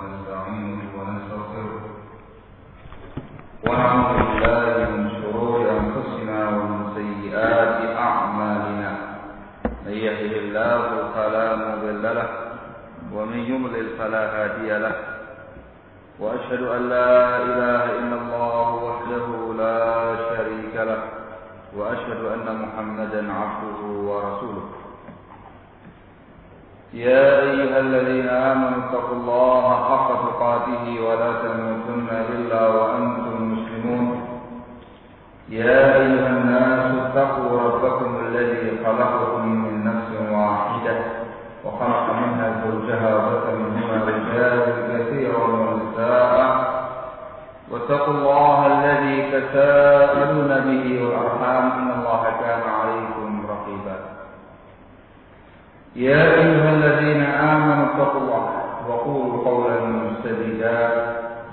ونستعينه ونستغفره ونعوذ بالله من شرور أنفسنا ومن سيئات أعمالنا من يهده الله فلا مضل له ومن يضلل فلا هادي له وأشهد أن لا إله إلا الله وحده لا شريك له وأشهد أن محمدا عبده ورسوله يا أيها الذين آمنوا اتقوا الله حق تقاته ولا تموتن إلا وأنتم مسلمون يا أيها الناس اتقوا ربكم الذي خلقكم من نفس واحدة وخلق منها زوجها وبث منهما رجالا كثيرا ونساء واتقوا الله الذي تساءلون به والأرحام إن الله كان عليكم رقيبا يا أيها الذين آمنوا اتقوا الله وقولوا قولا سديدا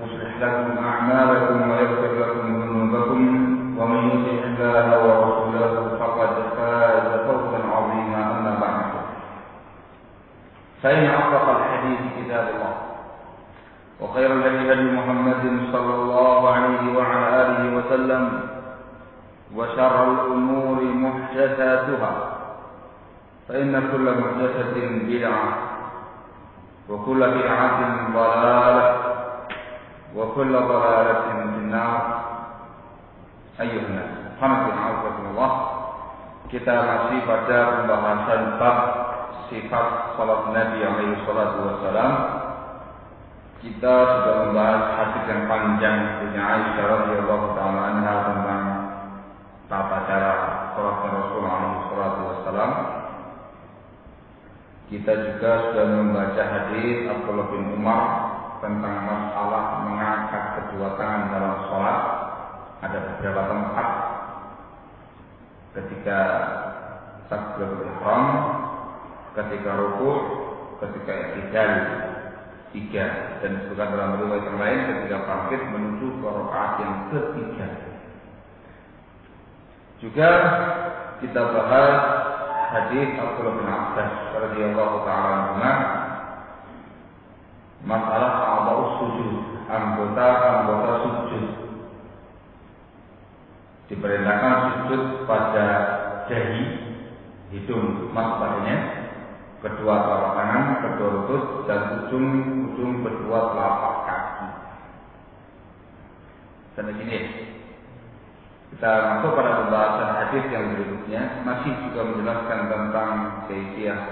يصلح لكم أعمالكم ويغفر لكم ذنوبكم ومن يطع الله ورسوله فقد فاز فوزا عظيما أما بعد فإن أصدق الحديث كتاب الله وخير الهدي هدي محمد صلى الله عليه وعلى آله وسلم وشر الأمور محدثاتها فإن كل محدثة بدعة وكل بدعة ضلالة وكل ضلالة في النار أيها الناس Alhamdulillah, kita masih pada pembahasan bab sifat salat Nabi alaihi salatu wassalam. Kita sudah membahas hadis yang panjang dari Aisyah radhiyallahu taala anha tentang tata cara salat Rasulullah alaihi salatu wassalam. Kita juga sudah membaca hadis Abdullah bin Umar tentang masalah mengangkat kedua tangan dalam salat. Ada beberapa tempat ketika takbiratul ihram, ketika rukuk, ketika i'tidal 3, dan disebutkan dalam riwayat yang lain ketika bangkit menuju ke rakaat yang ketiga. Juga kita bahas hadis Abdullah bin Abbas radhiyallahu taala anhu masalah a'dha'us sujud, anggota sujud. Diperintahkan sujud pada dahi, hidung maksudnya, kedua telapak tangan, kedua lutut, dan ujung kedua telapak kaki. Sampai sini. Kita masuk pada pembahasan hadis yang berikutnya, masih juga menjelaskan tentang kaifiyah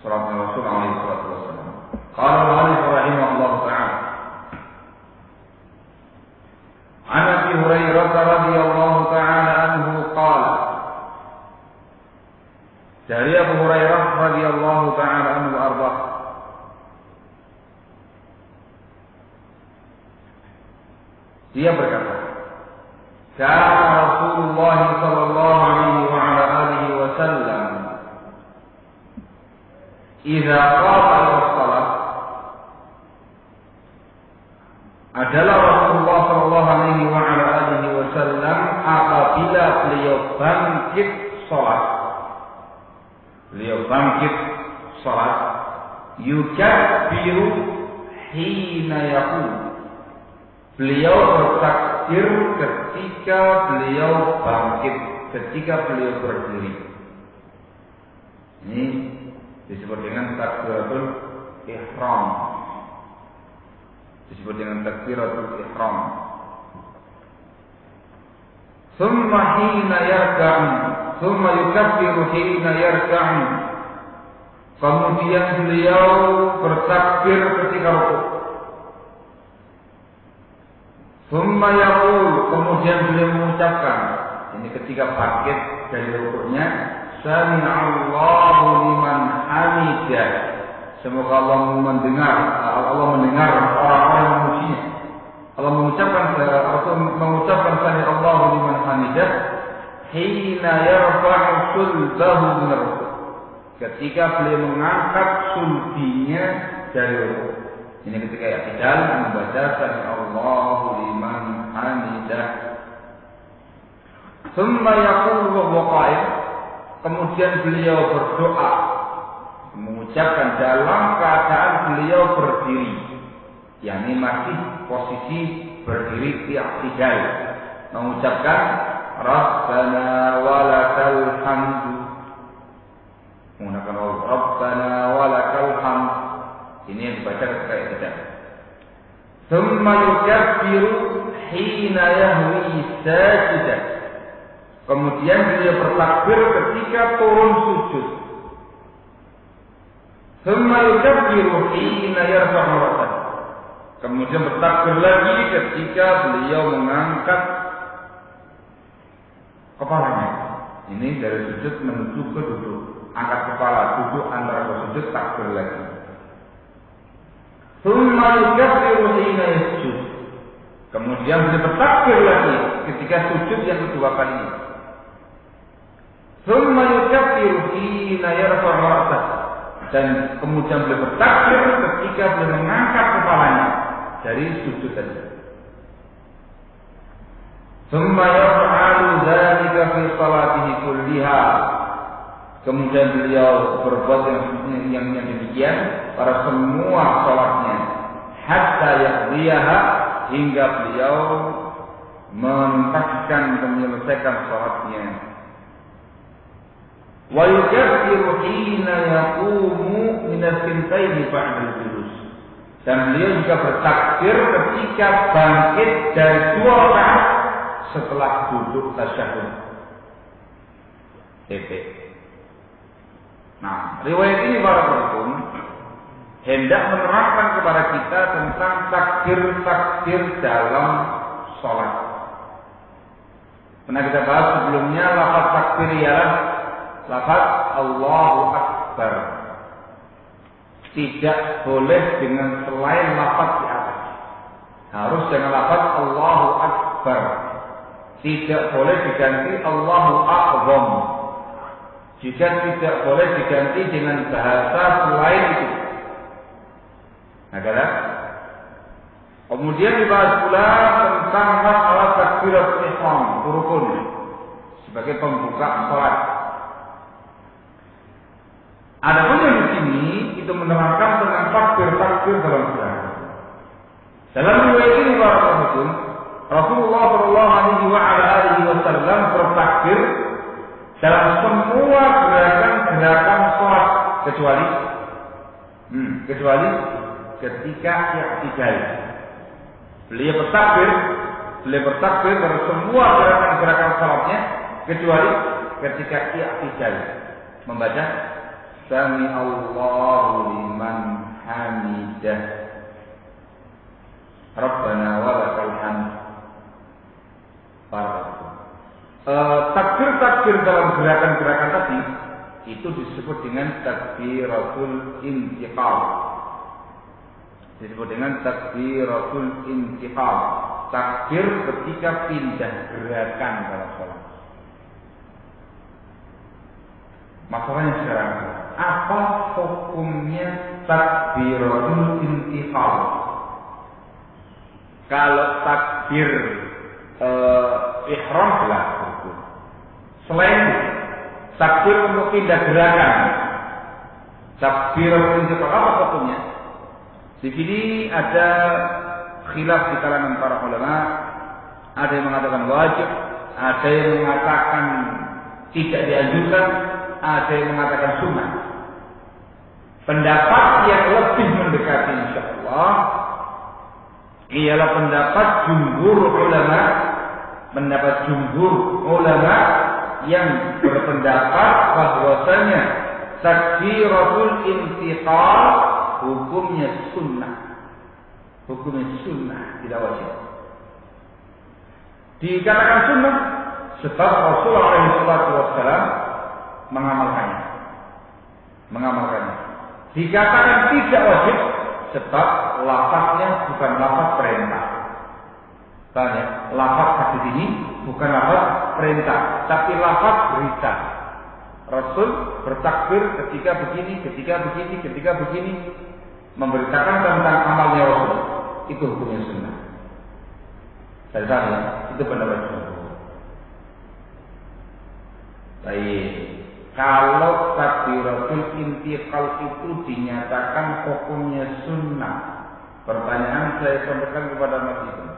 salat Rasulullah alaihi wasallam. Qala al-mu'allif rahimahullah ta'ala عن أبي هريرة رضي الله تعالى عنه قال dari Abu Hurairah radhiyallahu ta'ala anhu arba dia berkata kana Rasulullah sallallahu alaihi wa ala alihi wasallam idza qama ila shalah adalah Rasulullah sallallahu alaihi wa ala alihi wasallam apabila beliau bangkit salat yukabbiru hina yaqul beliau bertakbir ketika beliau bangkit, ketika beliau berdiri. Ini disebut dengan takbiratul ihram. Disebut dengan takbiratul ihram. Thumma hina yarka'u, thumma yukabbiru hina yarka'u. Kemudian beliau bertakbir ketika rukuk. Thumma yaqul, kemudian beliau mengucapkan, ini ketika bangkit dari rukuknya, sami'allahu liman hamidah. Semoga Allah mendengar orang-orang yang memujinya. Allah mengucapkan sami Allahu liman hamidah hina yarfa'u sulbahu min ar-rukuk. Ketika beliau mengangkat sulbinya dari rukuk. Ini ketika i'tidal membaca sami Allahu liman hamidah. Tsumma yaqulu wa huwa qa'id. Kemudian beliau berdoa, mengucapkan dalam keadaan beliau beliau berdiri, yakni masih posisi berdiri i'tidal, mengucapkan Rabbana walakal hamdu, menggunakan Rabbana walakal hamd. Ini yang dibaca ketika i'tidal. Tsumma yukabbiru hina yahwi sajidan. Kemudian beliau bertakbir ketika turun sujud. Tsumma yukabbiru hina yarfa'u ra'sahu. Kemudian bertakbir lagi ketika beliau mengangkat kepalanya. Ini dari sujud menuju ke duduk. Angkat kepala, duduk antara sujud, takbir lagi. Tsumma yukabbiru hina yasjud. Kemudian beliau bertakbir lagi ketika sujud yang kedua kali. Tsumma yukabbiru hina yarfa'u ra'sahu. Dan kemudian beliau bertakbir ketika beliau mengangkat kepalanya dari sujud tadi. Tsumma yaf'alu dzalika fi salatihi kulliha. Kemudian beliau berbuat yang demikian pada semua salatnya, hatta yaqdiyaha, hingga beliau menuntaskan dan menyelesaikan salatnya. Wa yukabbiru hina yaqumu min as-sintaini ba'da al-julus. Dan beliau juga bertakbir ketika bangkit dari 2 rakaat setelah duduk tasyahud. Nah, riwayat ini barakallahu hendak menerangkan kepada kita tentang takbir-takbir dalam sholat. Pernah kita bahas sebelumnya, lafaz takbir ialah lafaz Allahu Akbar. Tidak boleh dengan selain lafaz di atas. Harus dengan lafaz Allahu Akbar. Tidak boleh diganti Allahu A'zam. Juga tidak boleh diganti dengan bahasa selain itu. Nah, kemudian dibahas pula tentang masalah takbiratul ihram, rukun sebagai pembuka salat. Adapun yang di sini itu menerangkan tentang takbir dalam salat. Dalam riwayat ini Rasulullah Shallallahu Alaihi Wasallam bertakbir dalam semua gerakan salat kecuali ketika i'tidal. Beliau bertakbir dalam semua gerakan salatnya kecuali ketika i'tidal, membaca Sami Allahu liman hamidah, Rabbana walakal hamd. Takbir dalam gerakan-gerakan tadi itu disebut dengan takbiratul intiqal. Disebut dengan takbiratul intiqal. Takbir ketika pindah gerakan dalam sholat. Masalahnya sekarang, apa hukumnya takbiratul intiqal? Kalau takbir ihram jelas hukum. Selain takbir untuk pindah gerakan, takbiratul intiqal apa hukumnya? Di sini ada khilaf di kalangan para ulama. Ada yang mengatakan wajib, ada yang mengatakan tidak dianjurkan, ada yang mengatakan sunnah. Pendapat yang lebih mendekati insyaallah ialah pendapat jumhur ulama yang berpendapat bahwasanya takbiratul intiqal hukumnya sunnah, tidak wajib. Dikatakan sunnah sebab Rasulullah SAW mengamalkannya. Dikatakan tidak wajib sebab lafaznya bukan lafaz perintah. Tanya, lafaz hadis ini bukan lafaz perintah, tapi lafaz berita. Rasul bertakbir ketika begini, memberitakan tentang amalnya Rasul. Itu hukumnya sunnah. Saya tanya, itu pendapat sunnah. Baik. kalau takbiratul intiqal itu dinyatakan hukumnya sunnah. Pertanyaan saya sampaikan kepada Mas Ibnu.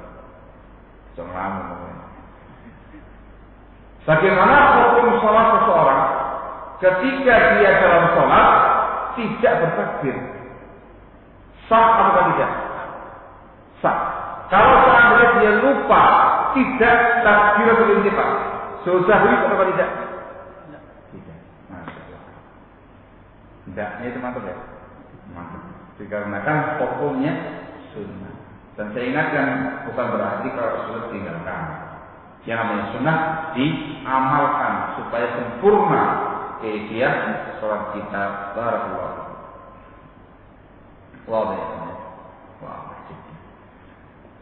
Bagaimana hukum sholat seseorang ketika dia dalam sholat tidak bertakbir? Sah atau tidak? Sah. Kalau seandainya dia lupa tidak takbiratul intiqal, sahwi atau tidak? Tidak. Tidaknya itu mantap ya. Mantap. Dikarenakan hukumnya sunnah. Dan saya ingatkan bukan berarti kalau sudah tinggalkan. Yang namanya sunnah diamalkan supaya sempurna dia sholat kita. Barakallahu. Wow.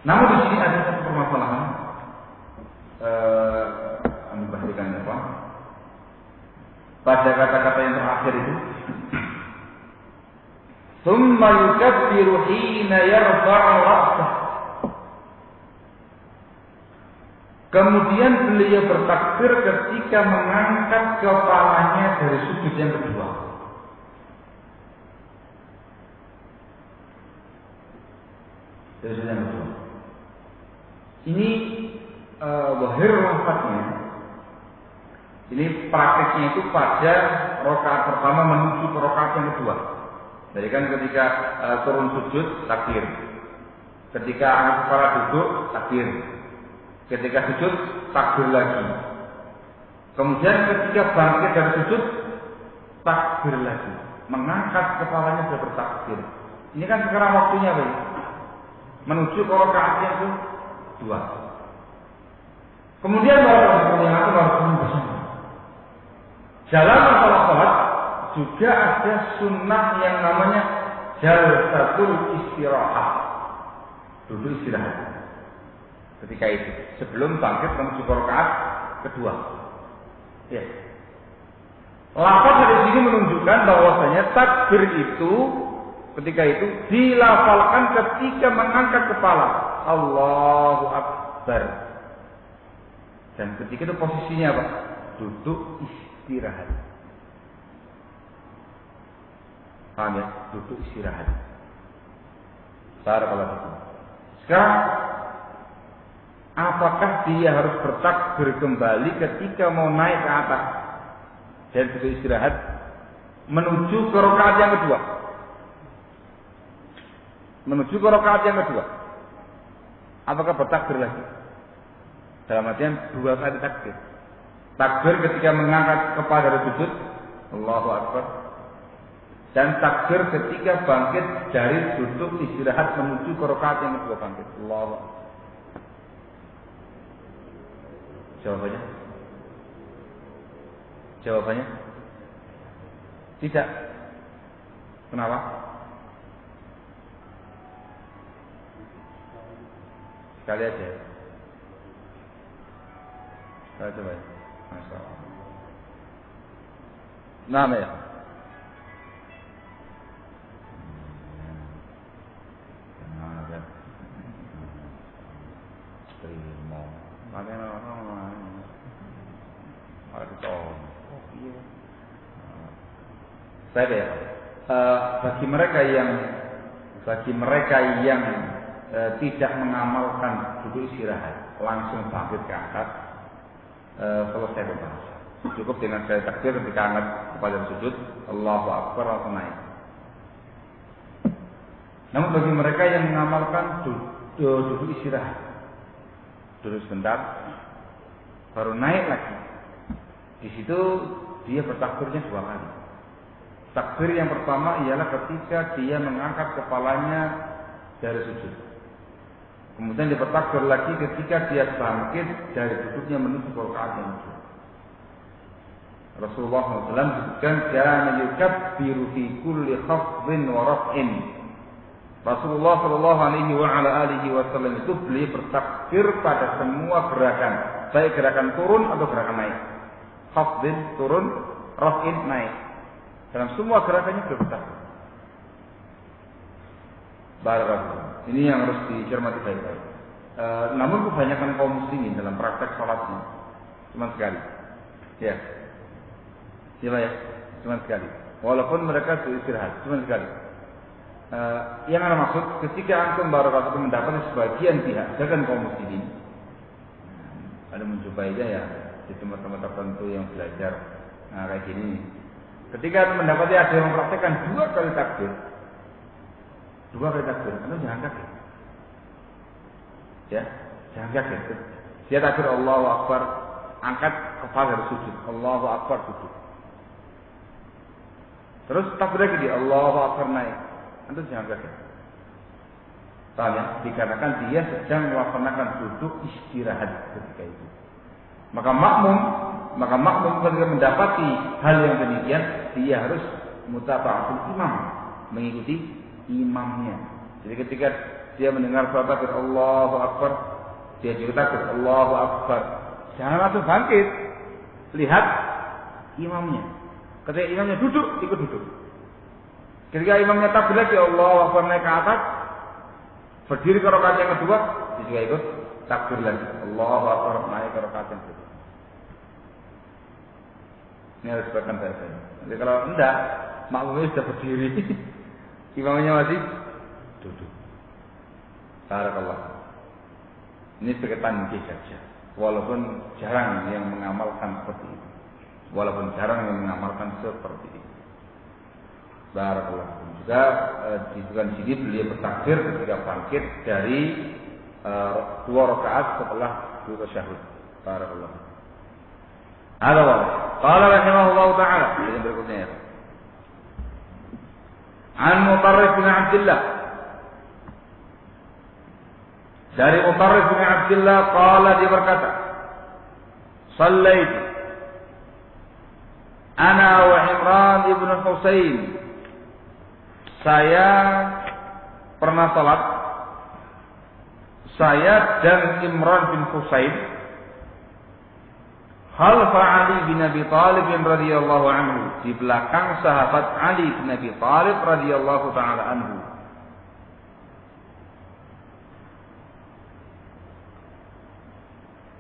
Namun di sini ada satu permasalahan. Anda perhatikan apa? Pada kata-kata yang terakhir itu, ثم يكبر حين يرفع رأسه. Kemudian beliau bertakbir ketika mengangkat kepalanya dari sujud yang kedua. Dari sujud yang kedua. Ini zahir lafadznya. Ini prakteknya itu pada rakaat pertama menuju ke rakaat yang kedua. Jadi kan ketika turun sujud takbir, ketika angkat kepala duduk takbir, ketika sujud takbir lagi, kemudian ketika bangkit dari sujud takbir lagi, mengangkat kepalanya sudah bertakbir. Ini kan sekarang waktunya baik menuju ke rakaat yang kedua. Kemudian baru bersama. Dalam masalah sholat juga ada sunnah yang namanya jalsatul istirahat, duduk istirahat. Ketika itu sebelum bangkit menuju rakaat kedua. Ya. Lafaz dari sini menunjukkan bahwasanya takbir itu ketika itu dilafalkan ketika mengangkat kepala. Allahu Akbar. Dan ketika itu posisinya apa? Duduk istirahat. Paham ya? Duduk istirahat. Barakallahu. Sekarang apakah dia harus bertakbir kembali ketika mau naik ke atas dan duduk istirahat menuju ke rakaat yang kedua? Menuju ke rakaat yang kedua. Apakah bertakbir lagi? Dalam artian dua kali takbir. Takbir ketika mengangkat kepala dari sujud, Allahu Akbar. Dan takbir ketika bangkit dari duduk istirahat menuju ke rakaat yang kedua bangkit. Allahu Akbar. Jawabannya? Jawabannya? Tidak. Kenapa? Sekali aja. Saya coba ya. Masya Allah. Nama ya. Terima. Saya bagi mereka yang tidak mengamalkan duduk istirahat langsung bangkit ke atas, selesai pembahasan. Cukup dengan saya takbir ketika angkat kepala sujud, Allahu Akbar langsung naik. Namun bagi mereka yang mengamalkan duduk istirahat, duduk sebentar, baru naik lagi. Di situ dia bertakbirnya dua kali. Takbir yang pertama ialah ketika dia mengangkat kepalanya dari sujud. Kemudian dia bertakbir lagi ketika dia bangkit dari duduknya menuju ke rakaat yang kedua. Rasulullah SAW disebutkan kana yukabbiru fi kulli khafdin wa raf'in. Rasulullah SAW itu beliau bertakbir pada semua gerakan, baik gerakan turun atau gerakan naik. Khafdin turun, raf'in naik. Dalam semua gerakannya beliau bertakbir. Barakallahu. Ini yang harus dicermati baik-baik. Namun kebanyakan kaum muslimin dalam praktek sholatnya cuma sekali. Ya. Ya, cuma sekali. Walaupun mereka istirahat, cuma sekali. Yang ana maksud ketika antum barakallahu mendapati sebagian pihak, bahkan kaum muslimin, ada mencobainnya ya di tempat-tempat tertentu yang belajar kayak gini. Ketika mendapati ada yang mempraktekkan 2 kali takbir, antum jangan kaget. Ya, jangan kaget. Dia takbir Allahu Akbar, angkat kepala dari sujud, Allahu Akbar sujud. Terus takbir lagi dia Allahu Akbar naik. Antum jangan kaget. Paham ya? Dikarenakan dia sedang melaksanakan duduk istirahat ketika itu. Maka makmum ketika mendapati hal yang demikian, dia harus mutaba'atul imam, mengikuti imamnya. Jadi ketika dia mendengar suara takbir Allahu Akbar, dia juga takbir Allahu Akbar. Jangan langsung bangkit. Lihat imamnya. Ketika imamnya duduk, ikut duduk. Ketika imamnya takbir lagi Allahu Akbar naik ke atas, berdiri ke rakaat yang kedua, dia juga ikut takbir lagi Allahu Akbar naik ke rakaat yang kedua. Ini harus sebabkan saya. Jadi kalau enggak, makmumnya sudah berdiri, imamnya masih duduk. Barakallah. Ini sebagai tanbih saja. Walaupun jarang yang mengamalkan seperti itu. Barakallah. Juga disebutkan di sini beliau bertakbir ketika bangkit dari 2 rakaat setelah 2 tasyahud. Barakallah. Ada wala. Qala rahimahullah ta'ala. Yang berikutnya ya. An Mutarrif bin Abdullah. Dari Mutarrif bin Abdullah qala dia berkata, "Shallaitu ana wa Imran ibn Husain." Saya pernah salat, saya dan Imran bin Husain khalfa Ali bin Abi Thalib radhiyallahu anhu, di belakang sahabat Ali bin Abi Thalib radhiyallahu taala anhu.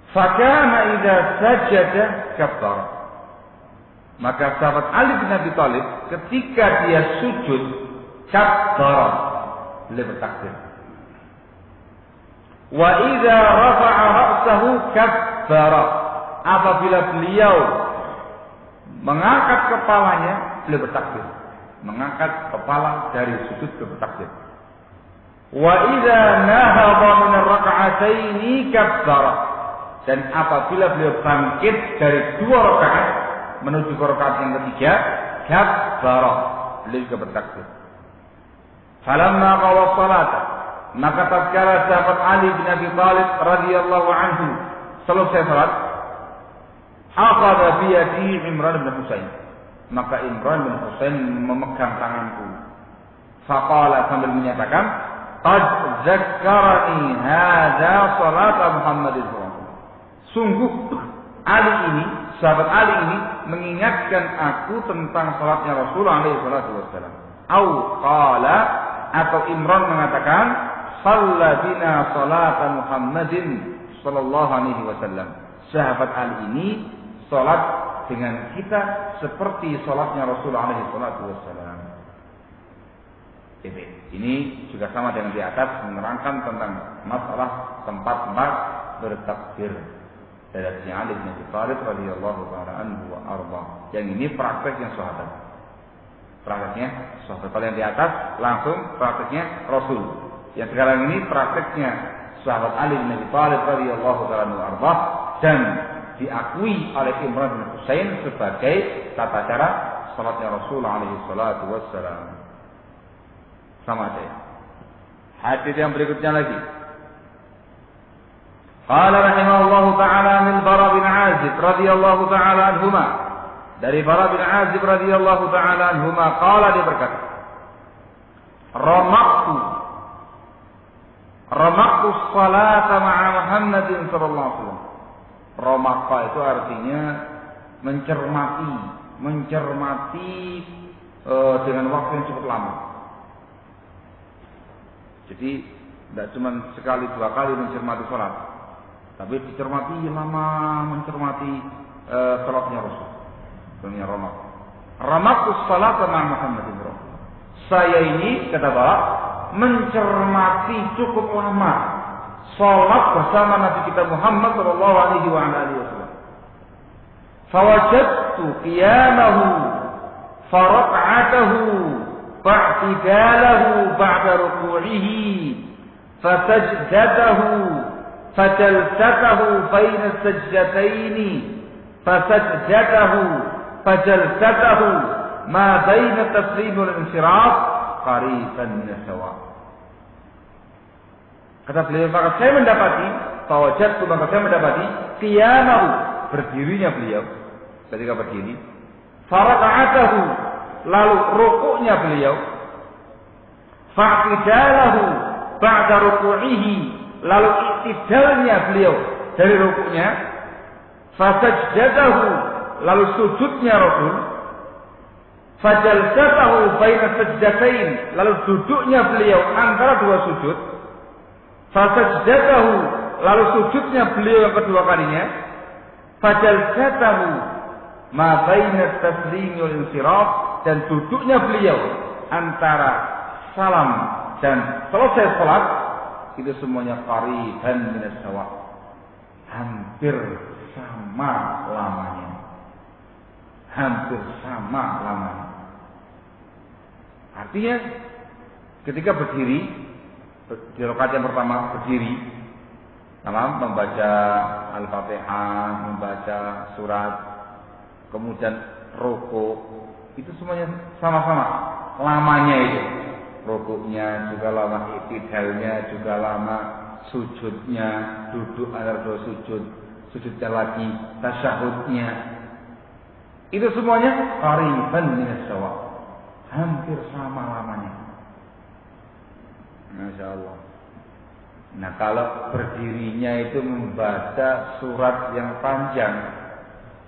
Fakana idza sajada kabbara. Maka sahabat Ali bin Abi Thalib ketika dia sujud kabbara, beliau bertakbir. Wa idza rafa'a ra'sahu kabbara. Apabila beliau mengangkat kepalanya, beliau bertakbir. Mengangkat kepala dari sujud ke bertakbir. Wa idza nahadha min ar-rak'ataini kabbara. Dan apabila beliau bangkit dari 2 rakaat menuju ke rakaat yang ketiga, kabbara, beliau juga bertakbir. Falamma qada salata, maka tatkala sahabat Ali bin Abi Thalib radhiyallahu anhu selesai salat, akhadha bi yadi Imran bin Husain. Maka Imran bin Husain memegang tanganku. Faqala, sambil menyatakan, qad zakkarani hadza salata Muhammadin. Sungguh Ali ini, sahabat Ali ini mengingatkan aku tentang salatnya Rasulullah alaihi salatu wasallam. Au qala, atau Imran mengatakan, shalla bina salata Muhammadin sallallahu alaihi wasallam. Sahabat Ali ini salat dengan kita seperti salatnya Rasulullah alaihi salatu wasallam. Ini juga sama dengan di atas, menerangkan tentang masalah tempat-tempat bertakbir. Dari Ali bin Abi Thalib radhiyallahu taala anhu wa arda. Yang ini prakteknya sahabat. Kalau yang di atas langsung prakteknya Rasul. Yang sekarang ini prakteknya sahabat Ali bin Abi Thalib radhiyallahu taala anhu wa arda, dan diakui oleh Imran bin Husain sebagai tata cara salatnya Rasul alaihi salatu wassalam. Sama saja. Hadis yang berikutnya lagi. Qala rahimahullahu ta'ala min Bara bin Azib radhiyallahu ta'ala anhuma. Dari Bara bin Azib radhiyallahu ta'ala anhuma qala, dia berkata, Ramaktu salata ma'a Muhammadin sallallahu alaihi wasallam. Ramakka itu artinya mencermati dengan waktu yang cukup lama. Jadi tidak cuma sekali 2 kali mencermati salat, tapi dicermati lama, mencermati salatnya Rasul. Dunia Ramak. Ramatus salata ma'a Muhammadin Rasul. Saya ini kata Bapak mencermati cukup lama salat bersama Nabi kita Muhammad sallallahu alaihi wasallam. Fawajadtu qiyamahu faraq'atahu fa'tidalahu ba'da ruku'ihi fasajdatahu fajalsatahu baina sajdataini fasajdatahu fajalsatahu ma baina taslim wal insiraf qariban min sawa. Kata beliau, maka saya mendapati qiyamahu, berdirinya beliau ketika berdiri, faraka'atahu, lalu rukuknya beliau, fa'tidalahu ba'da ruku'ihi, lalu iktidalnya beliau dari rukuknya, fasajdatahu, lalu sujudnya Rasul, fajalsatahu baina sajdatain, lalu duduknya beliau antara dua sujud, fasajdatahu, lalu sujudnya beliau yang kedua kalinya, fajalsatahu ma baina taslim wal insiraf, dan duduknya beliau antara salam dan selesai salat, itu semuanya qariban min as-sawa, hampir sama lamanya. Hampir sama lamanya. Artinya ketika berdiri di rakaat yang pertama berdiri, membaca Al-Fatihah, membaca surat, kemudian rukuk, itu semuanya sama-sama lamanya itu. Rukuknya juga lama, iktidalnya juga lama, sujudnya, duduk antara dua sujud, sujudnya lagi, tasyahudnya, itu semuanya qariban min as-sawa, hampir sama lamanya. Masya Allah. Nah, kalau berdirinya itu membaca surat yang panjang,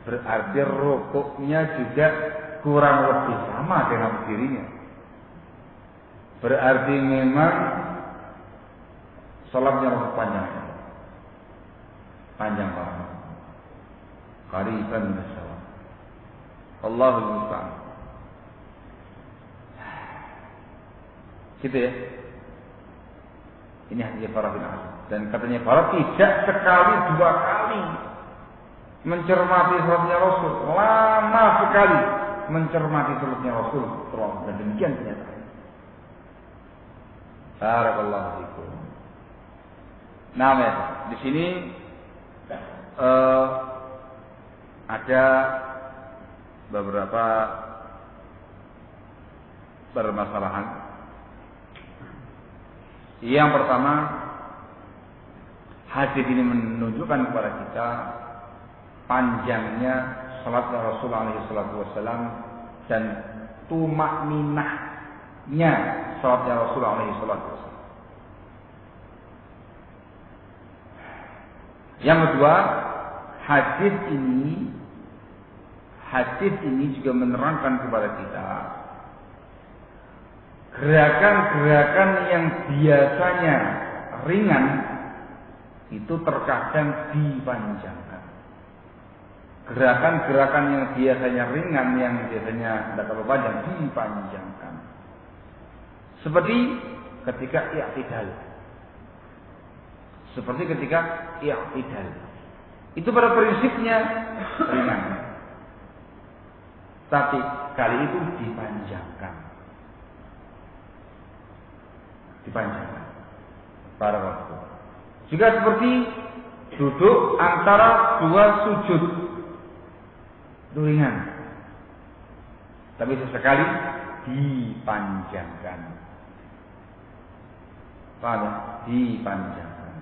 berarti rukuknya juga kurang lebih sama dengan berdirinya. Berarti memang salatnya lebih panjang. Panjang banget. Qariban min as-sawa. Allahul musta'an. Gitu ya. Ini hadis para bin As. Dan katanya para tidak sekali dua kali mencermati salatnya Rasul. Lama sekali mencermati salatnya Rasul. Dan demikian ternyata. Barakallahu fikum. Nah, di sini ada beberapa permasalahan. Yang pertama, hadis ini menunjukkan kepada kita panjangnya salatnya Rasulullah SAW dan tumakninahnya salatnya Rasulullah SAW. Yang kedua, hadis ini juga menerangkan kepada kita gerakan-gerakan yang biasanya ringan itu terkadang dipanjangkan. Gerakan-gerakan yang biasanya ringan, yang biasanya tidak terlalu panjang, dipanjangkan. Seperti ketika i'tidal. Itu pada prinsipnya ringan. Tapi kali itu dipanjangkan. Pada waktu. Juga seperti duduk antara dua sujud. Itu ringan. Tapi sesekali dipanjangkan. Paham ya? Dipanjangkan.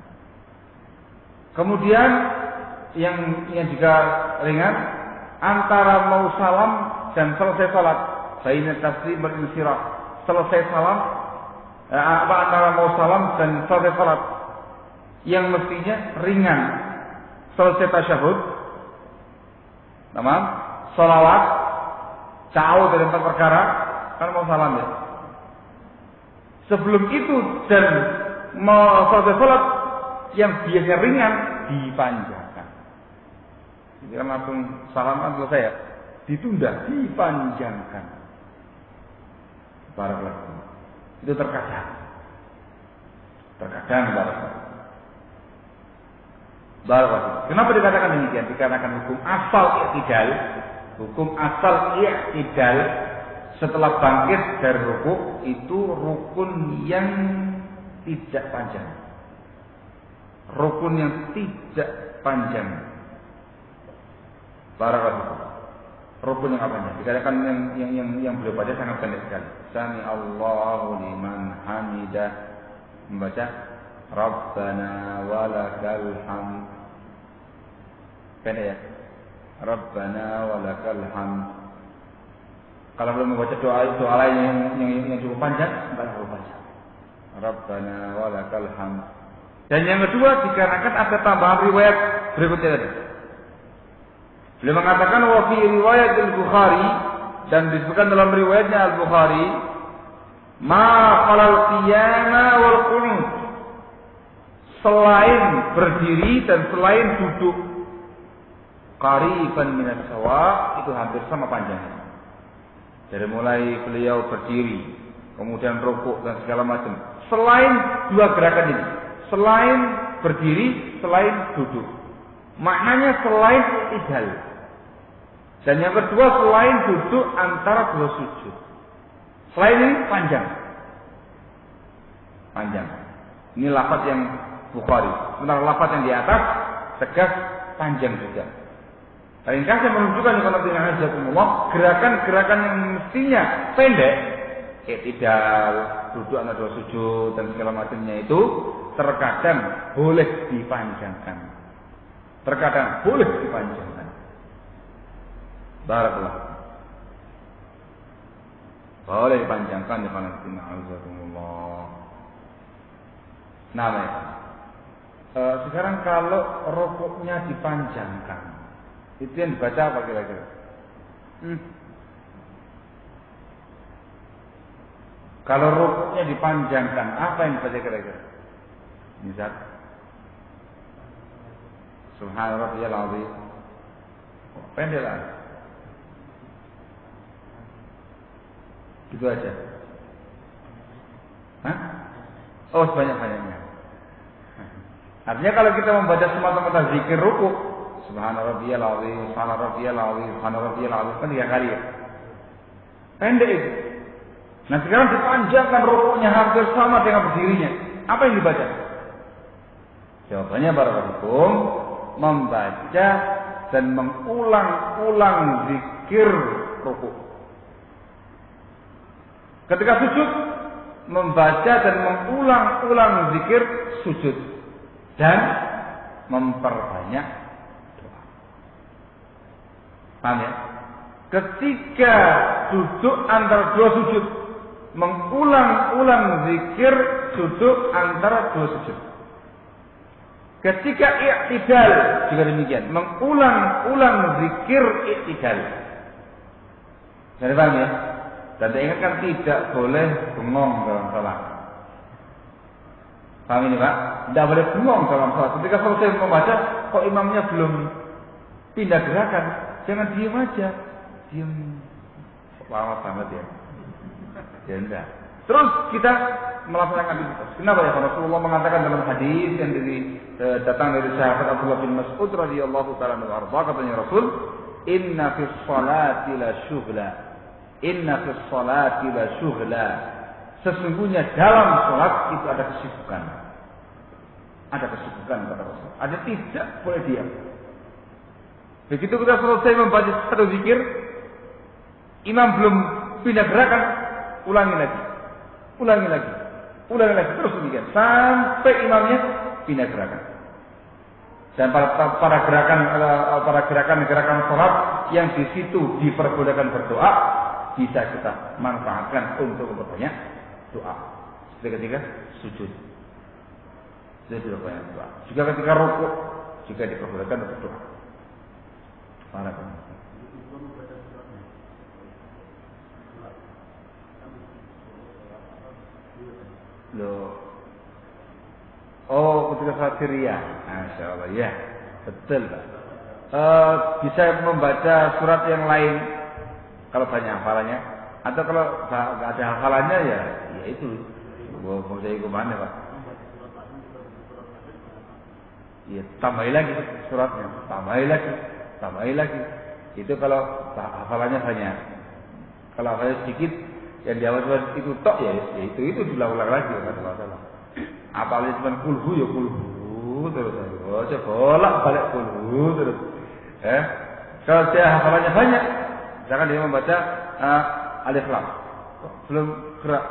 Kemudian yang juga ringan, antara mau salam dan selesai salat, baina taslim wal insiraf. Selesai salam, antara mau salam dan selesai salat, yang mestinya ringan. Selesai tasyahud, salawat, jauh dari empat perkara, kan mau salam ya. Sebelum itu dan mau selesai salat, yang biasanya ringan dipanjangkan. Jadi kan langsung salam kan selesai ya, ditunda, dipanjangkan. Barakallahu. Itu terkadang barakallahu. Kenapa dikatakan demikian? Dikarenakan hukum asal i'tidal setelah bangkit dari rukuk itu rukun yang tidak panjang. Rukun yang tidak panjang. Barakallahu. Rukun yang apa? Dikatakan yang beliau baca sangat pendek sekali. Sami Allahu liman hamidah, membaca Rabbana walakal hamd. Pendek ya. Rabbana walakal hamd. Kalau belum membaca doa lain yang cukup panjang, enggak terlalu panjang. Rabbana walakal hamd. Dan yang kedua dikarenakan ada tambahan riwayat berikutnya tadi. Beliau mengatakan wa fi riwayat al-Bukhari, dan disebutkan dalam riwayatnya Al-Bukhari, ma qalal qiyama wal qunut, selain berdiri dan selain duduk, qariban minas sawa, itu hampir sama panjangnya. Dari mulai beliau berdiri, kemudian rukuk dan segala macam, selain dua gerakan ini, selain berdiri, selain duduk, maknanya selain i'tidal. Dan yang kedua selain duduk antara dua sujud. Selain ini panjang. Ini lafaz yang Bukhari. Sementara lafaz yang di atas tegas panjang juga. Ringkas yang menunjukkan gerakan-gerakan yang mestinya pendek, i'tidal, duduk antara dua sujud dan segala macamnya itu terkadang boleh dipanjangkan. Barakallah. Boleh dipanjangkan di mana kita auzubillah. Nah, sekarang kalau rukuknya dipanjangkan, itu yang dibaca apa kira-kira? Kalau rukuknya dipanjangkan, apa yang dibaca kira-kira? Misal, Subhana rabbiyal azim. Pendek lah. Gitu aja. Hah? Oh, sebanyak-banyaknya. Artinya kalau kita membaca semata-mata zikir rukuk, Subhana rabbiyal azim, Subhana rabbiyal azim, Subhana rabbiyal azim, kan 3 kali ya. Pendek itu. Nah, sekarang dipanjangkan rukuknya hampir sama dengan berdirinya. Apa yang dibaca? Jawabannya barakallahu, membaca dan mengulang-ulang zikir rukuk. Ketika sujud, membaca dan mengulang-ulang zikir sujud dan memperbanyak doa. Paham ya? Ketika duduk antara dua sujud, mengulang-ulang zikir duduk antara dua sujud. Ketika i'tidal juga demikian, mengulang-ulang zikir i'tidal. Jadi paham ya? Dan diingatkan tidak boleh bengong dalam salat. Paham ini Pak? Tidak boleh bengong dalam salat. Ketika selesai membaca, kok imamnya belum pindah gerakan, jangan diam aja. Diam. Lama banget ya. Ya enggak. Terus kita melaksanakan aktivitas. Kenapa ya? Karena Rasulullah mengatakan dalam hadis yang datang dari sahabat Abdullah bin Mas'ud radhiyallahu taala anhu, katanya Rasul, "Inna fis salati la syughla." Inna fis salati la syughla. Sesungguhnya dalam salat itu ada kesibukan. Ada kesibukan kata Rasul. Ada tidak boleh diam. Begitu kita selesai membaca satu zikir, imam belum pindah gerakan, ulangi lagi, terus demikian sampai imamnya pindah gerakan. Dan para gerakan salat yang di situ diperbolehkan berdoa, bisa kita manfaatkan untuk memperbanyak doa. Seperti ketika sujud, diperbanyak doa. Juga ketika rukuk, juga diperbolehkan untuk doa. Para pemirsa. Oh, ketika salat Syria, Masya Allah, ya, betul Pak. Bisa membaca surat yang lain Kalau banyak hafalannya, atau kalau nggak ada hafalannya ya itu. Gua mau saya kemana Pak? Ya tambahin lagi suratnya, tambahin lagi. Itu kalau hafalannya banyak. Kalau hafalannya sedikit, yang dihafal itu tok ya itu diulang-ulang lagi nggak ada masalah. Apalagi cuma kulhu ya kulhu terus. Coba bolak-balik kulhu terus. Kalau dia hafalannya banyak, misalkan dia membaca alif lam, belum gerak,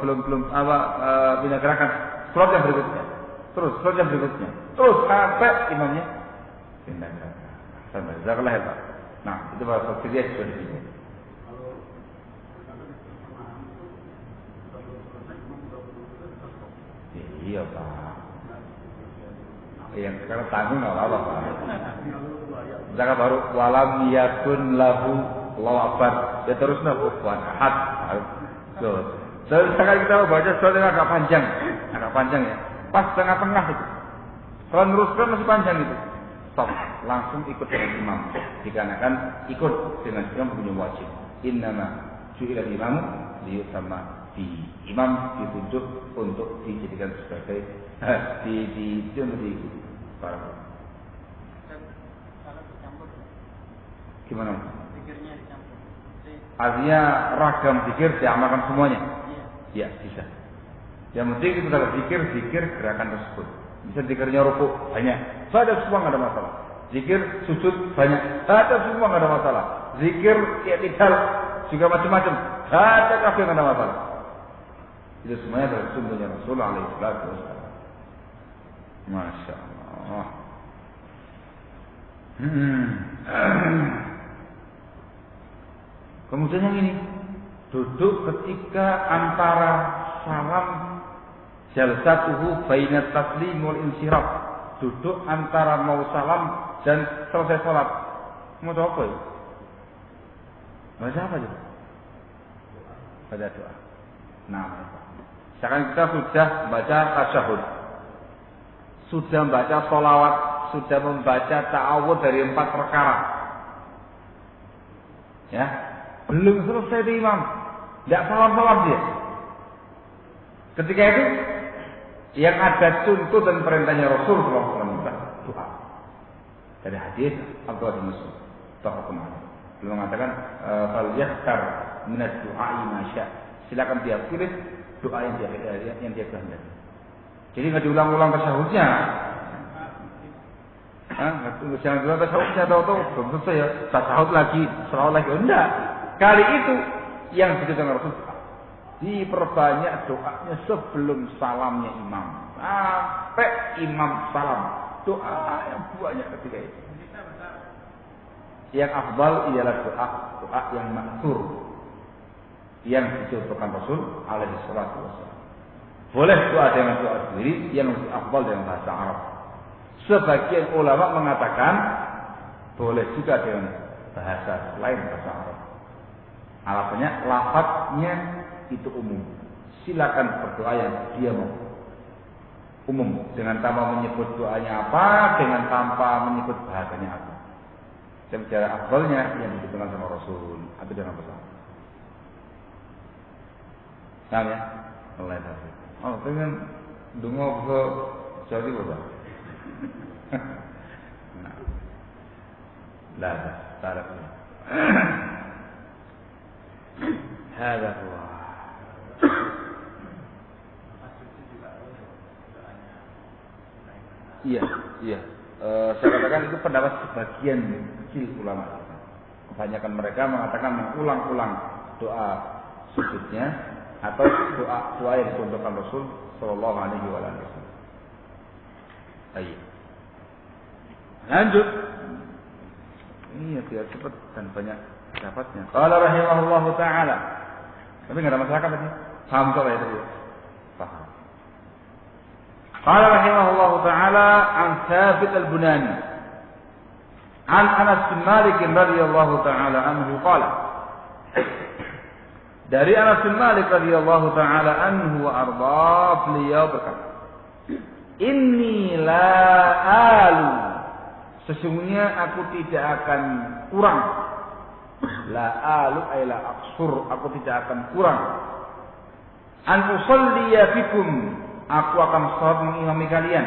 belum punya gerakan, surat yang berikutnya, terus sampai imamnya pindah gerakan. Sampai zakallah ya Pak. Nah itu bahasa fikih sudah di sini. Iya Pak. Yang sekarang tanggung nggak apa-apa Pak. Misalkan baru walam yakun lahu lawaban, ya terus nabuan ahad. Terus sekarang kita baca surat yang agak panjang ya. Pas tengah-tengah itu. Kalau teruskan masih panjang itu. Stop, langsung ikut dengan imam. Dikarenakan ikut dengan imam punya wajib. Innama ju'ila imamu liyutamma bi. Imam ditunjuk untuk dijadikan sebagai di para. Gimana? Zikirnya dicampur. Artinya ragam zikir diamalkan semuanya. Iya, bisa. Yang penting itu kalau zikir gerakan tersebut. Bisa zikirnya rukuk banyak, saja semua nggak ada masalah. Zikir sujud banyak, saja semua nggak ada masalah. Zikir i'tidal juga macam-macam, saja kafir nggak ada masalah. Itu semuanya adalah sunnahnya Rasulullah SAW. Masya Allah. Kemudian yang ini, duduk ketika antara salam jalsatuhu baina taslim wal insiraf. Duduk antara mau salam dan selesai salat. Mau apa ya? Baca apa aja? Baca doa. Nah, sekarang kita sudah baca tasyahud, sudah membaca sholawat, sudah membaca ta'awudz dari 4 perkara. Ya, belum selesai di imam, tidak salam-salam dia. Ketika itu yang ada contoh dan perintahnya Rasulullah SAW doa. Dari hadis Abdullah bin Mas'ud, beliau mengatakan fal yakhtar min ad-du'a ma syaa. Silakan dia pilih doa yang dia kehendaki. Jadi nggak diulang-ulang tasyahudnya. Jangan diulang tasyahudnya tahu-tahu belum selesai ya. Tasyahud lagi, selawat lagi. Enggak. Kali itu yang dikatakan Rasul diperbanyak doanya sebelum salamnya imam. Sampai imam salam. Doa yang banyak ketika itu. Yang afdal ialah doa yang ma'thur, yang dicontohkan Rasul alaihi salatu wasallam. Boleh doa dengan doa sendiri, yang lebih afdal dengan bahasa Arab. Sebagian ulama mengatakan boleh juga dengan bahasa lain bahasa Arab. Alasannya lafadznya itu umum. Silakan berdoa yang dia mau. Umum, dengan tanpa menyebut doanya apa, dengan tanpa menyebut bahasanya apa. Dan secara afdalnya yang dikenal sama Rasul, atau dengan pesan. Nah ya, Allah taala. Oh, pengen dungo ke jadi berapa? Nah, لا تعرف هذا هو. Iya. Saya katakan itu pendapat sebagian kecil ulama. Kebanyakan mereka mengatakan mengulang-ulang doa sujudnya atau doa yang dicontohkan Rasul Shallallahu Alaihi Wasallam. Ayo, lanjut. Iya, biar cepat dan banyak dapatnya. Qala rahimahullah taala. Tapi nggak ada masalah kan tadi? Paham kok ya tadi? Paham. Qala rahimahullah taala an Thabit al-Bunani an Anas bin Malik radhiyallahu taala anhu qala. Dari Anas bin Malik radhiyallahu taala anhu wa arda, beliau berkata, "Inni la alu." Sesungguhnya aku tidak akan kurang La alu ay la aksur, aku tidak akan kurang. An usalliya bikum, aku akan salat mengimami kalian.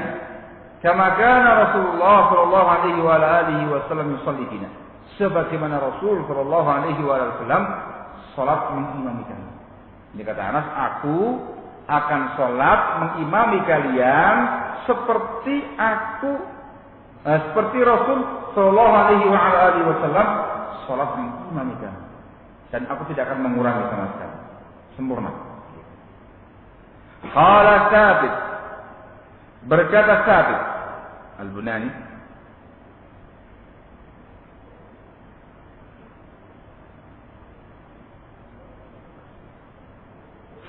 Kama kana Rasulullah sallallahu alaihi wa alihi wasallam yusalli bina. Sebagaimana Rasul sallallahu alaihi wasallam salat mengimami kalian. Ini kata Anas, aku akan salat mengimami kalian seperti Rasul sallallahu alaihi wa alihi wasallam salat mengimami kalian. Dan aku tidak akan mengurangi sama sekali. Sempurna. Qala Tsabit, berkata Tsabit Al-Bunani,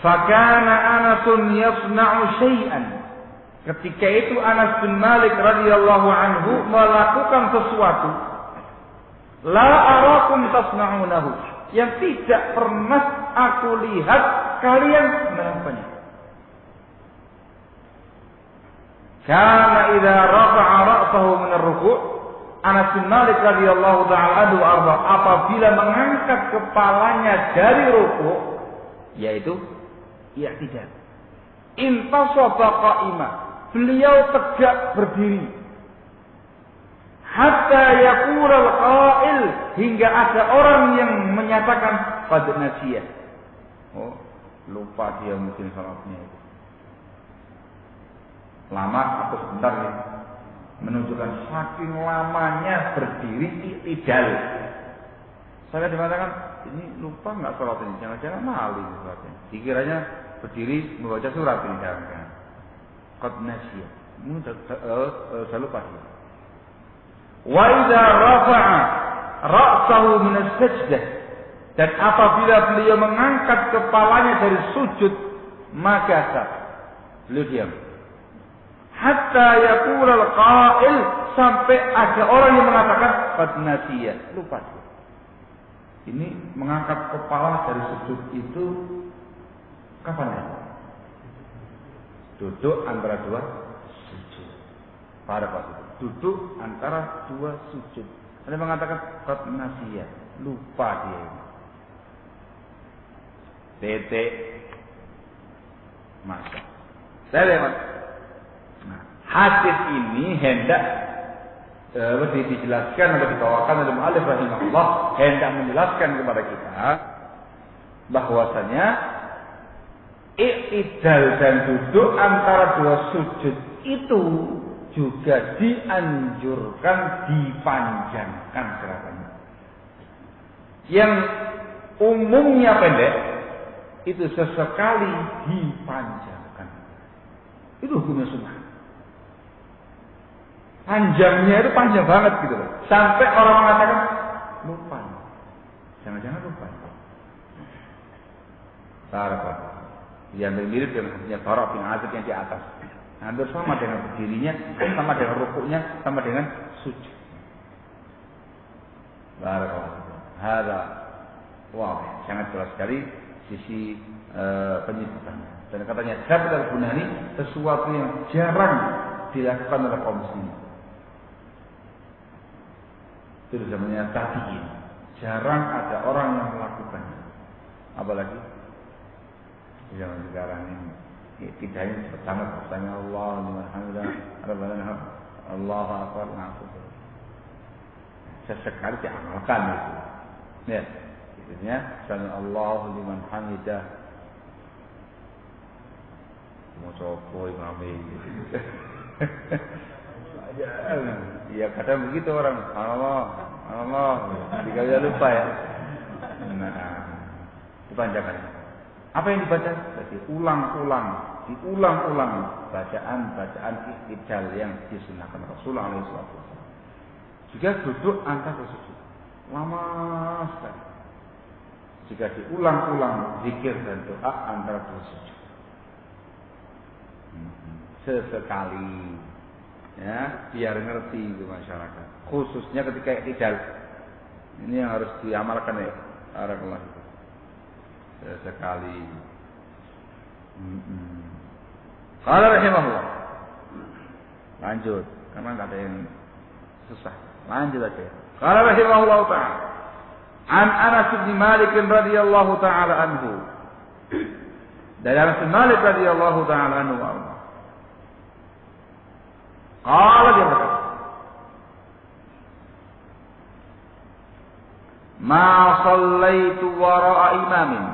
fakana Anasun yasna'u syai'an. Ketika itu Anas bin Malik radhiyallahu anhu melakukan sesuatu, la arakum tasna'unahu, yang tidak pernah aku lihat kalian melakukannya. Kana idza rafa'a ra'sahu min ar-ruku', Anas bin Malik radhiyallahu ta'ala anhu apabila mengangkat kepalanya dari ruku', yaitu i'tidal, intasaba qa'imah, beliau tegak berdiri, hatta yaqul al-qa'il, hingga ada orang yang menyatakan qad nasiya, oh lupa dia mungkin salatnya itu lama atau sebentar ya, menunjukkan saking lamanya berdiri i'tidal. Saya dikatakan ini lupa nggak sholat ini, jangan-jangan maling sholatnya. Dikiranya berdiri membaca surat ini, jangan. Qad nasiya, saya lupa dia. Wa idza rafa'a ra'sahu min as-sajdah, dan apabila beliau mengangkat kepalanya dari sujud, maka beliau diam. Hatta yaqul al-qa'il, sampai ada orang yang mengatakan qad nasiya, lupa dia. Ini mengangkat kepala dari sujud itu kapan ya? Duduk antara dua sujud. Pada waktu itu duduk antara dua sujud. Ada mengatakan qad nasiya, lupa dia. Titik. Masa. Saya lewat. Nah, hadis ini hendak dijelaskan atau dibawakan oleh mu'allif rahimahullah, hendak menjelaskan kepada kita bahwasanya i'tidal dan duduk antara dua sujud itu juga dianjurkan dipanjangkan gerakannya. Yang umumnya pendek itu sesekali dipanjangkan. Itu hukumnya sunnah. Panjangnya itu panjang banget gitu loh. Sampai orang mengatakan lupa. Jangan-jangan lupa. Barakallah. Yang mirip dengan hadisnya Bara bin Azib yang di atas. Hampir sama dengan berdirinya, sama dengan rukuknya, sama dengan sujud. Barakallah. Hada wah, sangat jelas sekali sisi penyebutannya. Dan katanya Tsabit Al-Bunani sesuatu yang jarang dilakukan oleh kaum muslimin. Itu zamannya tabi'in. Jarang ada orang yang melakukannya. Apalagi di zaman sekarang ini. Tidak ini pertama Allah liman hamidah, Rabbana Allahu akbar, sesekali diamalkan itu. Ya, itunya Allahu liman hamidah. Mau coba imami. Ya kadang begitu orang. Allah, jika lupa ya. Nah, dipanjangkan. Apa yang dibaca? Jadi diulang-ulang bacaan i'tidal yang disunahkan Rasulullah SAW. Juga duduk antara sujud, lama sekali. Jika diulang-ulang zikir dan doa antara dua sujud, sesekali. Ya, biar ngerti itu masyarakat. Khususnya ketika i'tidal. Ini yang harus diamalkan ya. Barakallah. Sekali. Qala rahimahullah. Lanjut, karena enggak ada yang susah. Lanjut aja. Qala rahimahullah ta'ala. An Anas bin Malik radhiyallahu taala anhu. Dari Anas bin Malik radhiyallahu taala anhu. Qala dia berkata, "Ma shallaitu wara'a imamin."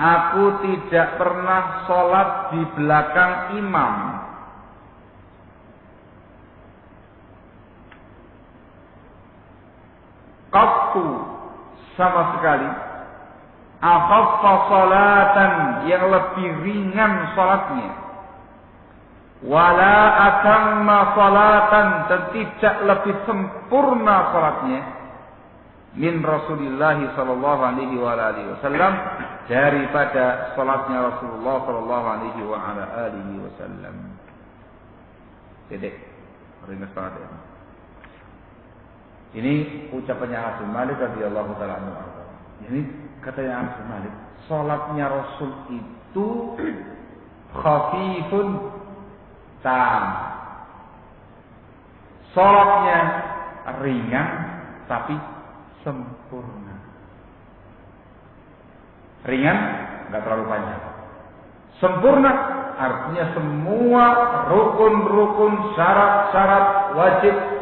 Aku tidak pernah sholat di belakang imam. Qattu, sama sekali. Akhaffa sholatan, yang lebih ringan sholatnya. Wala atamma sholatan, dan tidak lebih sempurna sholatnya. Min Rasulillah sallallahu alaihi wasallam, daripada salatnya Rasulullah sallallahu alaihi wasallam. Titik. Ringkas banget ya. Ini ucapannya Anas bin Malik radhiyallahu taala anhu. Ini katanya Anas bin Malik, salatnya Rasul itu khafifun tam. Salatnya ringan tapi sempurna. Ringan, nggak terlalu panjang. Sempurna artinya semua rukun-rukun, syarat-syarat,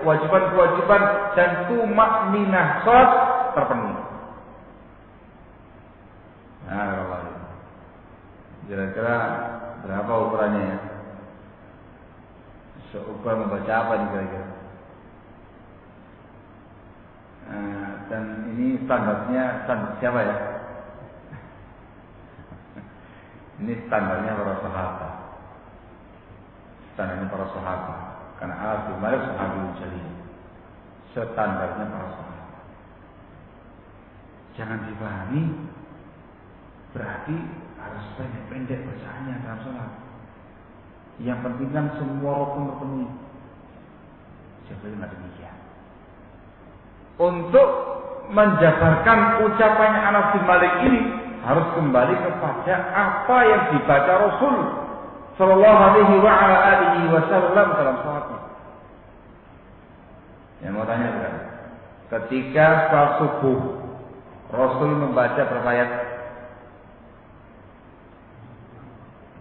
kewajiban dan tumakninah salat terpenuhi. Nah, kalau kira-kira berapa ukurannya ya? Seukur membaca apa nih kira-kira? Dan ini standarnya standar siapa ya? Ini standarnya para sahabat. Standarnya para sahabat. Karena Anas bin Malik sahabat jalil. Standarnya para sahabat. Jangan dipahami berarti harus pendek-pendek bacaannya dalam sholat. Yang penting kan semua rukun terpenuhi. Jadi nggak demikian. Untuk menjabarkan ucapannya Anas bin Malik ini harus kembali kepada apa yang dibaca Rasul sallallahu alaihi wasallam dalam salatnya. Yang mau tanya bukan? Ketika salat subuh Rasul membaca berapa ayat?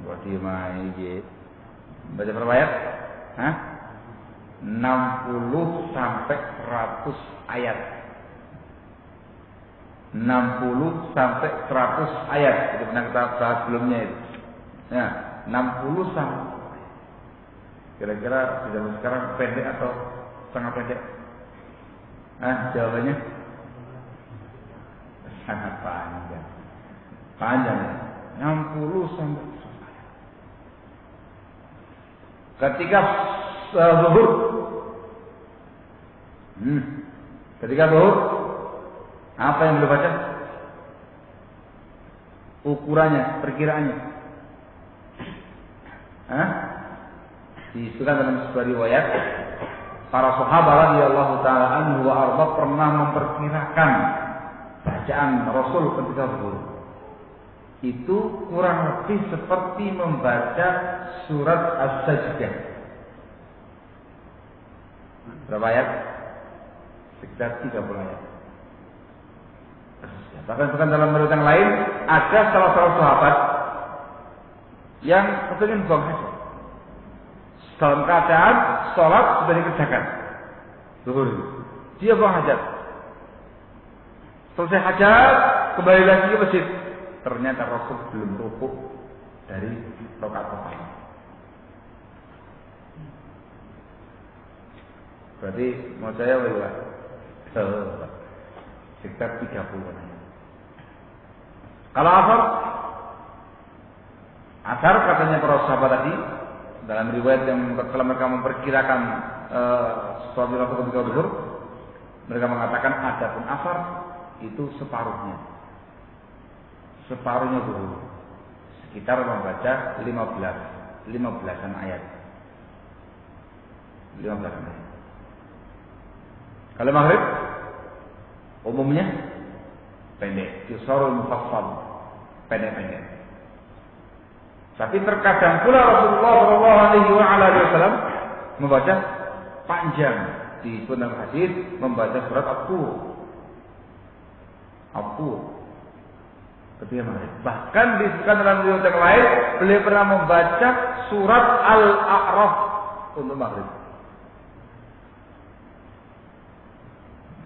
Buat dimai gitu. Baca berapa ayat? 60 sampai 100 ayat. 60 sampai 100 ayat. Itu pernah kita bahas sebelumnya itu. Ya, 60 sampai. Kira-kira di zaman sekarang pendek atau sangat pendek? Jawabannya sangat panjang. Panjang ya. 60 sampai 100 ayat. Ketika zuhur, ketika zuhur, apa yang beliau baca? Ukurannya, perkiraannya. Disebutkan dalam sebuah riwayat, para sahabat radhiyallahu taala anhu wa arda pernah memperkirakan bacaan Rasul ketika zuhur. Itu kurang lebih seperti membaca surat As-Sajdah. Berapa ayat? Sekitar 30 ayat. Bahkan dalam riwayat yang lain ada salah satu sahabat yang kepengen buang hajat. Dalam keadaan sholat sudah dikerjakan, zuhur, dia buang hajat. Selesai hajat, kembali lagi ke masjid. Ternyata Rasul belum rukuk dari rakaat pertama. Berarti mau saya bagaimana? Sekitar 30 ayat. Kalau asar katanya para sahabat tadi dalam riwayat yang kalau mereka memperkirakan sesuatu Rasul ketika zuhur, mereka mengatakan adapun asar itu separuhnya zuhur, sekitar membaca 15-an ayat. 15 ayat. Kalau maghrib umumnya pendek, yusarul mufassal, pendek-pendek. Tapi terkadang pula Rasulullah sallallahu alaihi wasallam membaca panjang, disebut dalam hadis membaca surat At-Tur. Ketika maghrib. Bahkan disebutkan dalam riwayat yang lain, beliau pernah membaca surat Al-A'raf untuk maghrib.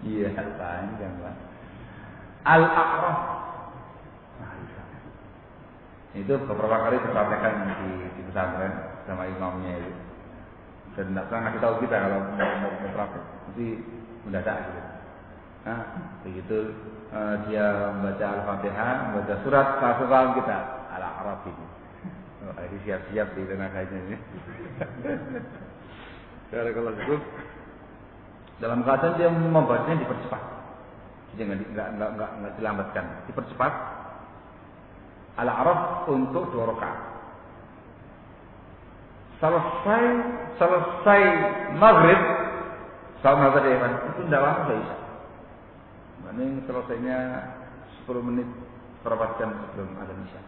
Iya, panjang lah. Al-A'raf. Itu beberapa kali disampaikan di pesantren sama imamnya itu. Dan tidak pernah ngasih tahu kita kalau mau praktek. Jadi mendadak gitu. Nah, begitu dia membaca Al-Fatihah, membaca surat, langsung paham kita Al-A'raf ini. Lagi siap-siap di tenaganya ini. Kalau itu dalam keadaan dia membacanya dipercepat, jadi nggak dilambatkan, dipercepat. Al-A'raf untuk 2 rakaat. Selesai maghrib, sama tadi itu tidak lama sudah isya. Ini selesainya 10 menit berapa jam sebelum ada isya.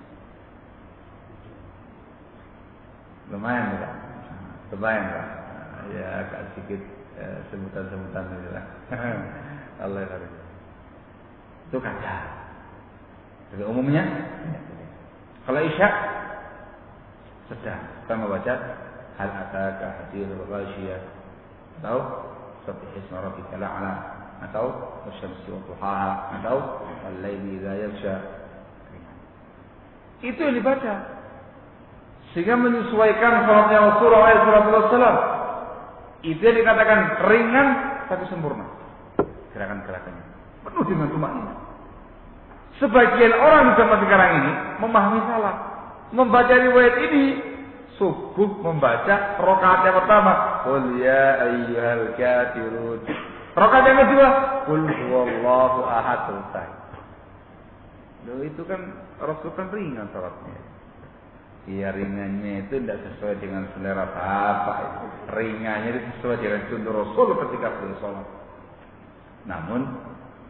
Lumayan ya, lumayan lah. Ya agak sedikit sebutan-sebutan gitu lah. Allah ya. Itu kaca. Jadi umumnya, kalau isya sedang kita membaca hal ataka hadithul ghasyiyah atau sabbihi isma rabbikal a'la atau wasyamsi wa duhaha atau wal-laili idza yaghsha. Itu yang dibaca sehingga menyesuaikan salatnya Rasulullah SAW. Itu yang dikatakan ringan tapi sempurna gerakan-gerakannya, penuh dengan tumakninah. Sebagian orang di zaman sekarang ini memahami salah, membaca riwayat ini subuh membaca rakaat yang pertama qul ya ayyuhal kafirun, rakaat yang kedua qul huwallahu ahad, selesai. Loh, itu kan Rasul kan ringan salatnya. Iya, ringannya itu tidak sesuai dengan selera sahabat. Ringannya itu sesuai dengan contoh Rasul ketika beliau sholat. Namun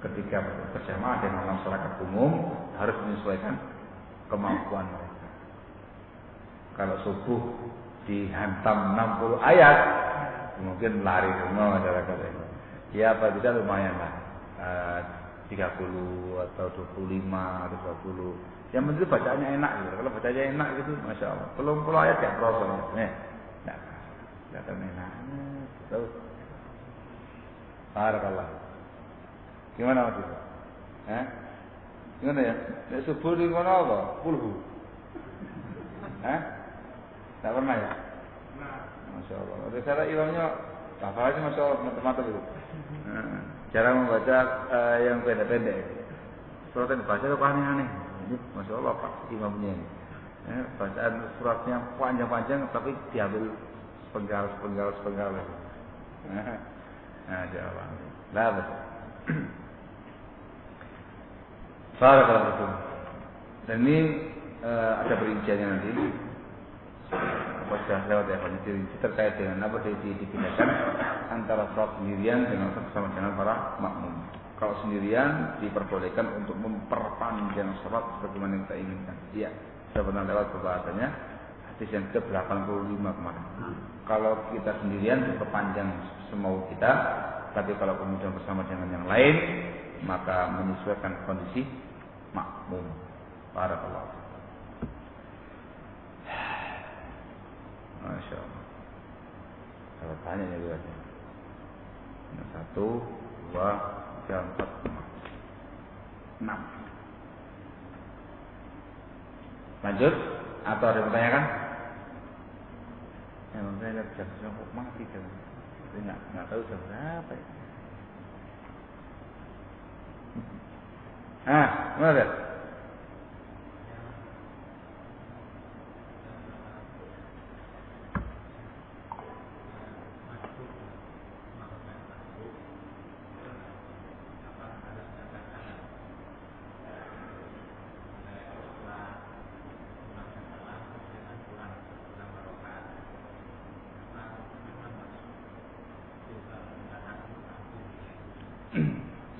ketika berjamaah dengan masyarakat umum harus menyesuaikan kemampuan mereka. Kalau subuh dihantam 60 ayat, mungkin lari semua masyarakat ini. Ya apa tidak lumayan lah, 30 atau 25 atau 20. Yang penting bacaannya enak gitu. Kalau bacaannya enak gitu, masya Allah. Pelung ayat ya proses. Tidak kelihatan enak. Tahu? Barakallah. Gimana waktu itu? Gimana ya? Subuh di mana apa? Pulhu. Tak pernah ya? Masya Allah. Ada cara ilmunya, hafalannya masya Allah, mata-mata itu. Cara membaca yang pendek-pendek. Surat yang dibaca itu aneh-aneh. Ini masya Allah Pak imamnya ini. Bacaan suratnya panjang-panjang tapi diambil sepenggal. Masya Allah. Lah betul. Barakallahu fikum. Dan ini ada perinciannya nanti. Apa sudah lewat ya, perincian terkait dengan apa dibedakan antara sholat sendirian dengan bersama dengan para makmum. Kalau sendirian diperbolehkan untuk memperpanjang sholat sebagaimana yang kita inginkan. Iya, sudah pernah lewat pembahasannya. Hadis yang ke-85 kemarin. Kalau kita sendirian diperpanjang semau kita, tapi kalau kemudian bersama dengan yang lain, maka menyesuaikan kondisi makmum. Barakallahu. Masya Allah. Kalau tanya ya dua. 1, 2, 3, 4, 5, 6. Lanjut atau ada yang bertanyakan? Ya, saya lihat jam kok mati jam. Saya nggak tahu jam berapa ya. Mana?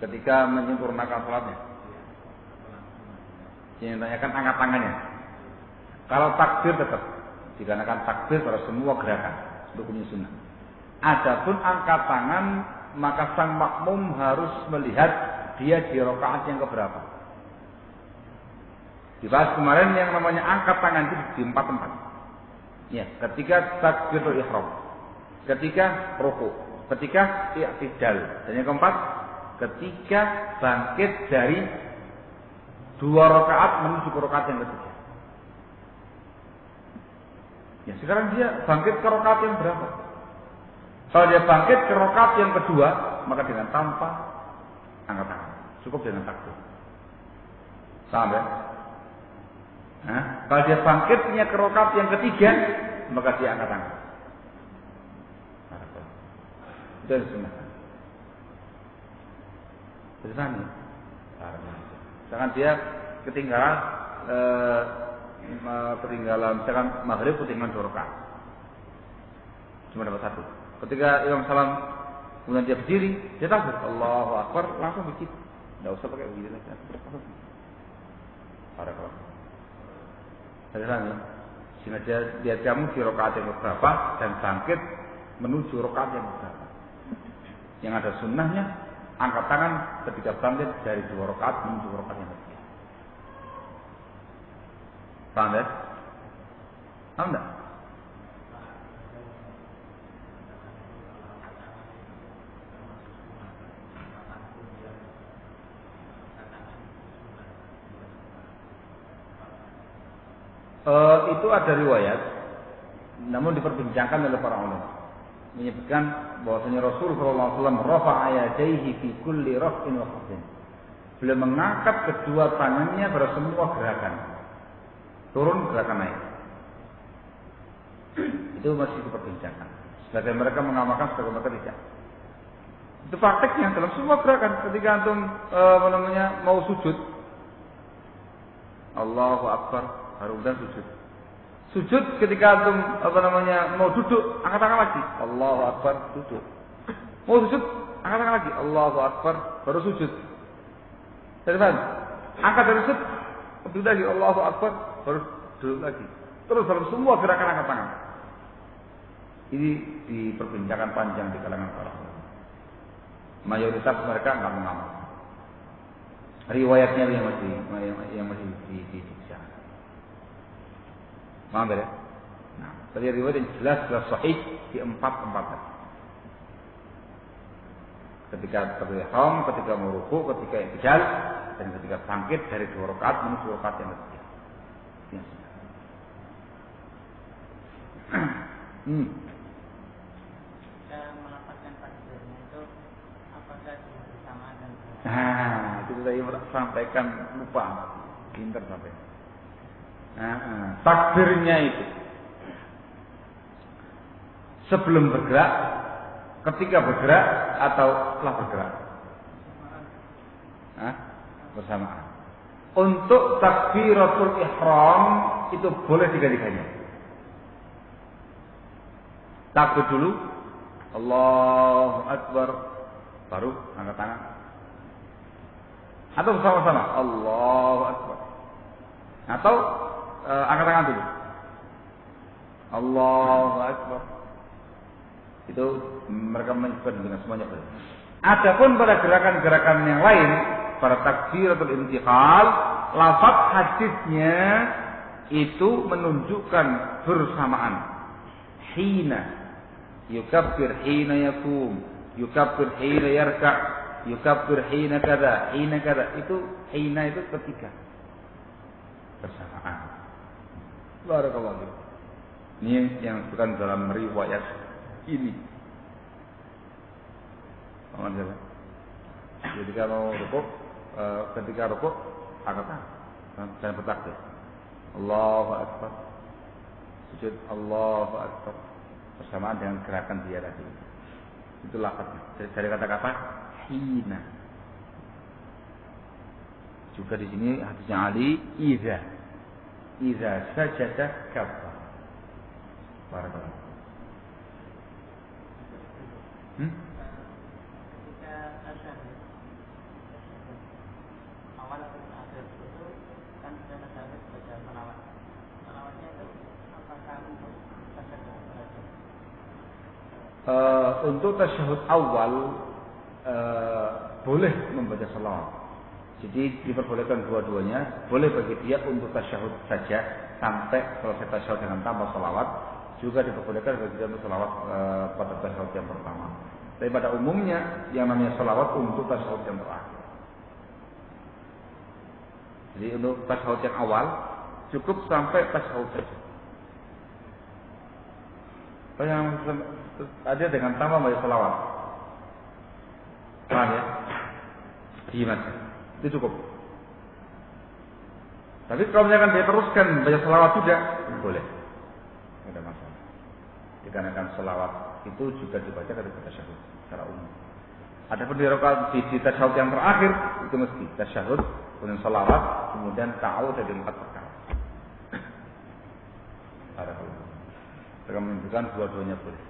Ketika menyempurnakan sholatnya, yang ditanyakan angkat tangannya. Kalau takbir tetap dikarenakan takbir pada semua gerakan rukun sunnah. Adapun angkat tangan maka sang makmum harus melihat dia di rakaat yang keberapa. Dibahas kemarin yang namanya angkat tangan itu di 4 tempat. Ya, ketika takbiratul ihram, ketika ruku, ketika i'tidal, dan yang keempat ketika bangkit dari 2 rakaat menuju ke rakaat yang ketiga. Ya, sekarang dia bangkit ke rakaat yang berapa? Kalau dia bangkit ke rakaat yang kedua, maka dengan tanpa angkat tangan, cukup dengan takbir. Sama ya? Nah, kalau dia bangkitnya ke rakaat yang ketiga, maka dia angkat tangan. Itu yang disunahkan. Bersama. Misalkan dia ketinggalan misalkan maghrib ketinggalan 2 rakaat, cuma dapat 1. Ketika imam salam kemudian dia berdiri, dia takbir Allahu Akbar, langsung begitu. Tidak usah pakai begitu lagi. Bersama. Sehingga dia jamu di rakaat yang berapa dan bangkit menuju rakaat yang berapa. Yang ada sunnahnya angkat tangan ketika bangkit dari 2 rakaat menuju rakaat yang ketiga. Paham ya? Paham enggak? Itu ada riwayat, namun diperbincangkan oleh para ulama, menyebutkan bahwasanya Rasul sallallahu alaihi wasallam rafa'a yadayhi fi kulli raf'in wa khafdin. Beliau mengangkat kedua tangannya pada semua gerakan. Turun, gerakan naik. Itu masih diperbincangkan. Sebagian mereka mengamalkan, sebagian mereka tidak. Itu prakteknya dalam semua gerakan. Ketika antum mau sujud, Allahu Akbar, baru dan sujud. Sujud ketika antum mau duduk, angkat tangan lagi, Allahu Akbar, duduk. Mau sujud, angkat tangan lagi, Allahu Akbar, baru sujud. Jadi paham? Angkat dari sujud, duduk lagi, Allahu Akbar, baru duduk lagi. Terus dalam semua gerakan angkat tangan. Ini diperbincangkan panjang di kalangan para ulama. Mayoritas mereka enggak mengamalkan. Riwayatnya yang masih dibicarakan. Paham ya? Nah, tadi riwayat yang jelas sahih di 4 tempat. Ketika berihram, ketika mau ruku, ketika i'tidal, dan ketika bangkit dari 2 rakaat menuju rakaat yang ketiga. Melapaskan takbirnya itu apakah bersamaan dan itu saya sampaikan lupa, pinter sampai. Takbirnya itu sebelum bergerak, ketika bergerak, atau setelah bergerak? Bersamaan. Untuk takbiratul ihram itu boleh tiga-tiganya. Takbir dulu, Allahu Akbar, baru angkat tangan. Atau bersama-sama, Allahu Akbar. Atau angkat tangan dulu, Allahu Akbar. Itu mereka menyebutkan dengan semuanya boleh. Adapun pada gerakan-gerakan yang lain, pada takbiratul intiqal, lafaz hadisnya itu menunjukkan bersamaan. Hina yukabbir hina yakum, yukabbir hina yarka', yukabbir hina kada, itu hina itu ketika bersamaan. Barakallahu. Ini yang bukan dalam riwayat ini. Paham ya? Jadi kalau rukuk, ketika rukuk angkat tangan dan bertakbir, Allahu Akbar. Sujud, Allahu Akbar, bersamaan dengan gerakan dia tadi. Itu lafaznya dari kata-kata hina. Juga di sini hadisnya Ali, idza sajada kabbara. Barakallahu. awal atau akhir itu kan sudah terdapat baca salawat. Salawatnya itu apakah untuk tasyahud saja? Untuk tasyahud awal boleh membaca salawat. Jadi diperbolehkan dua-duanya, boleh bagi dia untuk tasyahud saja sampai selesai tasyahud dengan tanpa salawat, juga diperbolehkan bagi dia untuk salawat pada tasyahud yang pertama. Tapi pada umumnya yang namanya salawat untuk tasyahud yang terakhir. Jadi untuk tasyahud yang awal cukup sampai tasyahud saja. Yang ada dengan tanpa membaca salawat, paham ya? Gimana? Itu cukup. Tapi kalau misalkan dia teruskan baca salawat juga boleh, tidak ada masalah. Dikarenakan salawat itu juga dibaca ketika tasyahud secara umum. Adapun di rakaat di tasyahud yang terakhir itu mesti tasyahud kemudian salawat kemudian ta'awudz dari 4 perkara. Barakallahu. Mereka menunjukkan dua-duanya boleh.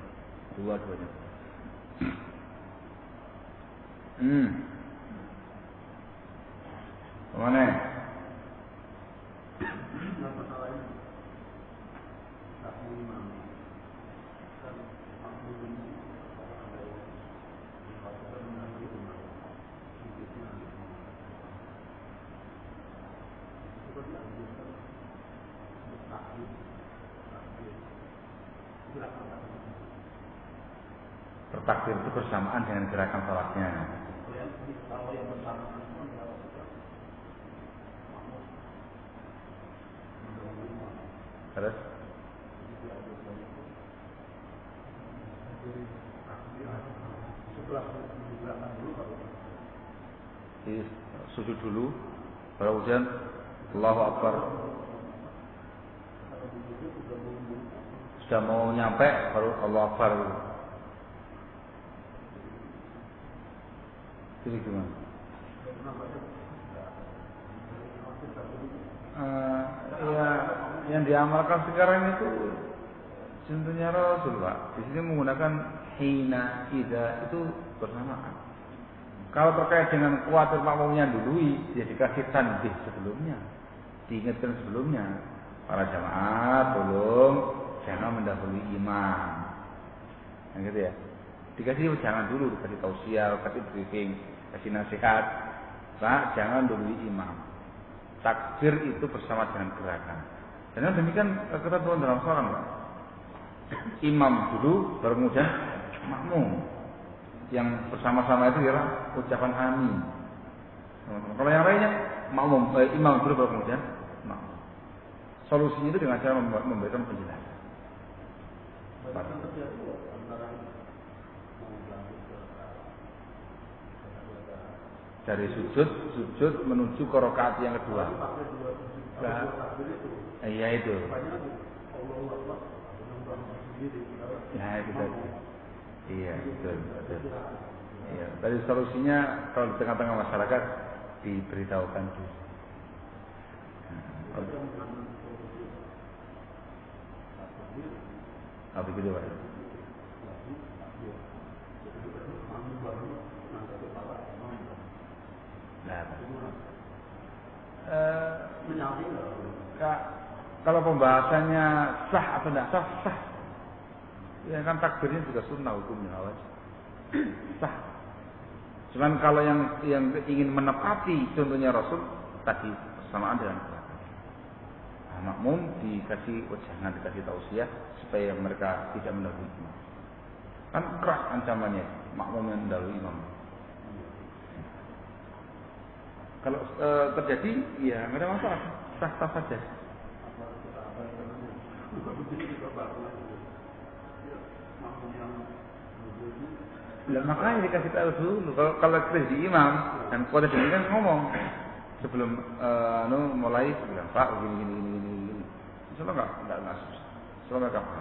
Dua-duanya boleh. Mana? Bertakbir itu bersamaan dengan gerakan salatnya. Terus? Sujud dulu, baru kemudian Allahu Akbar. Sudah mau nyampe, baru Allahu Akbar. Jadi gimana? Ya, yang diamalkan sekarang itu contohnya Rasul, Pak. Di sini menggunakan hina, ida itu bersamaan. Kalau terkait dengan khawatir makmumnya dului, dia dikasih tanbih sebelumnya, diingatkan sebelumnya. Para jamaah tolong jangan mendahului imam. Yang gitu ya. Dikasih jangan dulu, dikasih tausiah, kasih briefing, kasih nasihat. Pak, jangan dului imam. Takbir itu bersama dengan gerakan. Dan demikian ketentuan dalam sholat, Pak. Imam dulu, baru kemudian makmum. Yang bersama-sama itu ialah ucapan amin. Kalau yang lainnya makmum, imam dulu baru kemudian makmum. Solusinya itu dengan cara memberikan penjelasan. Dari sujud menuju ke rakaat yang kedua. Iya itu. Ya itu tadi. Iya betul. Iya. Tadi solusinya kalau di tengah-tengah masyarakat diberitahukan dulu. Apa begitu Pak? Kalau pembahasannya sah atau tidak sah, sah. Ya kan takbirnya juga sunnah hukumnya wajib. Sah. Cuman kalau yang ingin menepati contohnya Rasul tadi bersamaan dengan gerakan. Makmum dikasih jangan dikasih tausiah supaya mereka tidak mendahului imam. Kan keras ancamannya makmum yang mendahului imam. Kalau terjadi, ya nggak ada masalah, sah-sah saja. Nah, makanya dikasih tahu dulu. Kalau kita di imam dan kuat di kan ngomong sebelum mulai bilang Pak gini. Soalnya nggak susah. Soalnya nggak apa.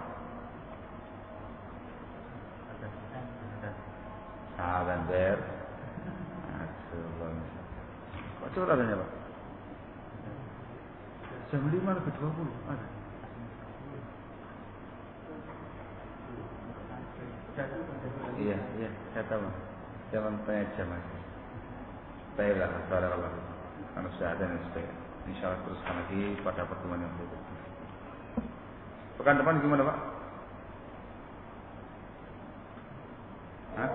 Sahabat ber. Coba adanya Pak. Jam 5 lebih 20 ada. Iya, saya tahu. Jangan tanya jam aja. Baiklah, barakallah. Karena sudah ada yang supaya insyaallah teruskan lagi pada pertemuan yang berikutnya. Pekan depan gimana Pak? Hah?